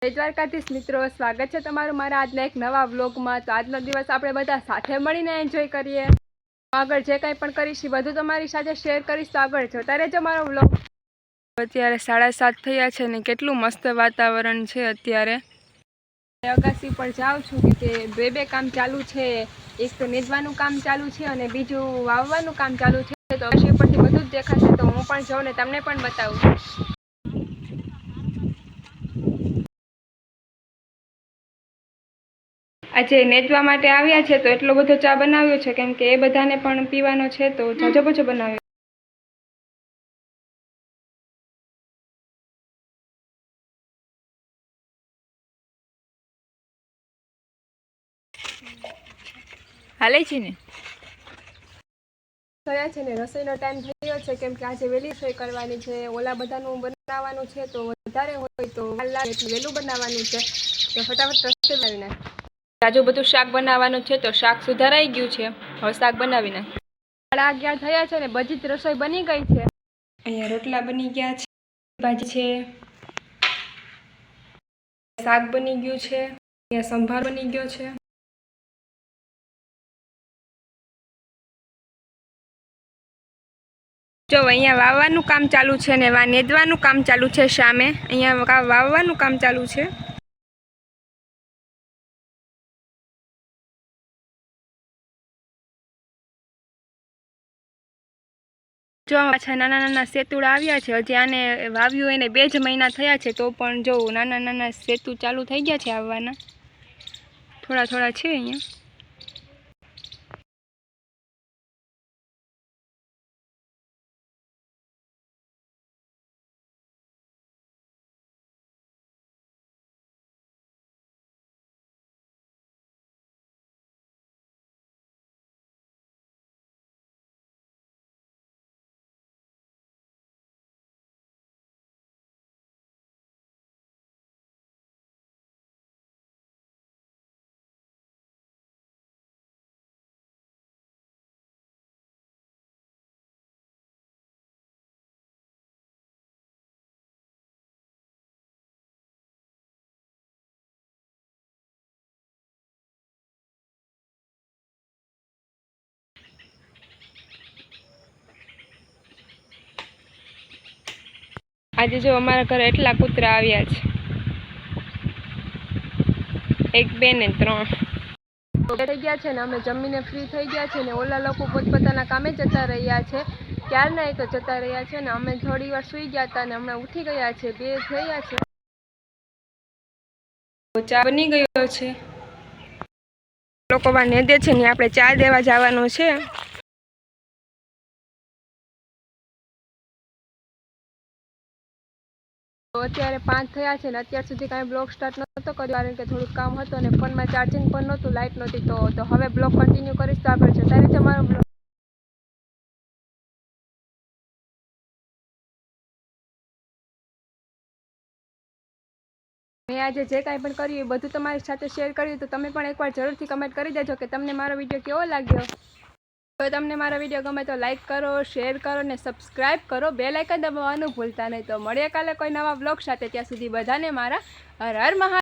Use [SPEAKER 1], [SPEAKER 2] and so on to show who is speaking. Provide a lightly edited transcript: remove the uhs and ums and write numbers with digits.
[SPEAKER 1] જય દ્વારકાધીશ મિત્રો, સ્વાગત છે તમારું મારા આજના એક નવા વ્લોગમાં। તો આજનો દિવસ આપણે બધા સાથે મળીને એન્જોય કરીએ। આગળ જે કંઈ પણ કરીશ બધું તમારી સાથે શેર કરીશ, તો આગળ જોતા રહેજો મારો વ્લોગ। અત્યારે 7:30 થયા છે ને કેટલું મસ્ત વાતાવરણ છે। અત્યારે અગાસી પર જાઉં છું કે બે કામ ચાલુ છે। એક તો નેદવાનું કામ ચાલુ છે અને બીજું વાવવાનું કામ ચાલુ છે। તો અગાસી પરથી બધું જ દેખાશે, તો હું પણ જાઉં ને તમને પણ બતાવું। આજે નેદવા માટે આવ્યા છે, તો એટલો બધો ચા બનાવ્યો છે કેમ કે એ બધાને પણ પીવાનો છે, તો જાજો બજો બનાવ્યો। હાલે છે ને થયા છે ને રસોઈનો ટાઈમ થયો છે કેમ કે આજે વહેલી રસોઈ કરવાની છે। ઓલા બધાનું બનાવવાનું છે, તો વધારે હોય તો વહેલું બનાવવાનું છે, તો ફટાફટ રસોઈ બનાવી નાખ। તાજું બધું શાક બનાવવાનું છે, તો શાક સુધારાઈ ગયું છે, હવે શાક બનાવી નાખ। 11:30 થયા છે ને બધી જ રસોઈ બની ગઈ છે। અહીંયા રોટલા બની ગયા છે, ભાજી છે, શાક બની ગયું છે, અહીંયા સંભાર બની ગયો છે। જો અહીંયા વાવવાનું કામ ચાલુ છે ને નેદવાનું કામ ચાલુ છે। સામે અહીંયા વાવવાનું કામ ચાલુ છે। જો પાછા નાના નાના સેતુડા આવ્યા છે। હજી આને વાવ્યું એને 2 જ મહિના થયા છે, તો પણ જો નાના નાના સેતુ ચાલુ થઈ ગયા છે આવવાના, થોડા થોડા છે અહીંયા। આજે જો અમારા ઘરે એટલા કૂતરા આવ્યા છે, 1 2 ને 3 થઈ ગયા છે ને અમે જમીને ફ્રી થઈ ગયા છે ને ઓલા લોકો પોતપોતાના કામે જતા રહ્યા છે। ક્યારના તો જતા રહ્યા છે ને અમે થોડી વાર સૂઈ ગયા હતા ને હમણાં ઉઠી ગયા છે, 2 થયા છે। ચા બની ગયો છે, લોકો બા નેદે છે ને આપણે ચા દેવા જવાનું છે। તો અત્યારે 5 થયા છે ને અત્યાર સુધી કાંઈ બ્લોગ સ્ટાર્ટ નહોતો કર્યો, કારણ કે થોડુંક કામ હતું અને ફોનમાં ચાર્જિંગ પણ નહોતું, લાઇટ નહોતી। તો હવે બ્લોગ કન્ટિન્યુ કરીશ, તો આગળ જતા રહેજો મારો બ્લોગ। મેં આજે જે કાંઈ પણ કર્યું એ બધું તમારી સાથે શેર કર્યું, તો તમે પણ એકવાર જરૂરથી કમેન્ટ કરી દેજો કે તમને મારો વિડીયો કેવો લાગ્યો। જો તમને મારો વિડીયો ગમે તો લાઇક કરો, શેર કરો ને સબસ્ક્રાઈબ કરો, બેલ આઇકન દબાવવાનું ભૂલતા નહીં। તો મળીએ કાલે કોઈ નવા બ્લોગ સાથે, ત્યાં સુધી બધાને મારા હર હર મહાદેવ।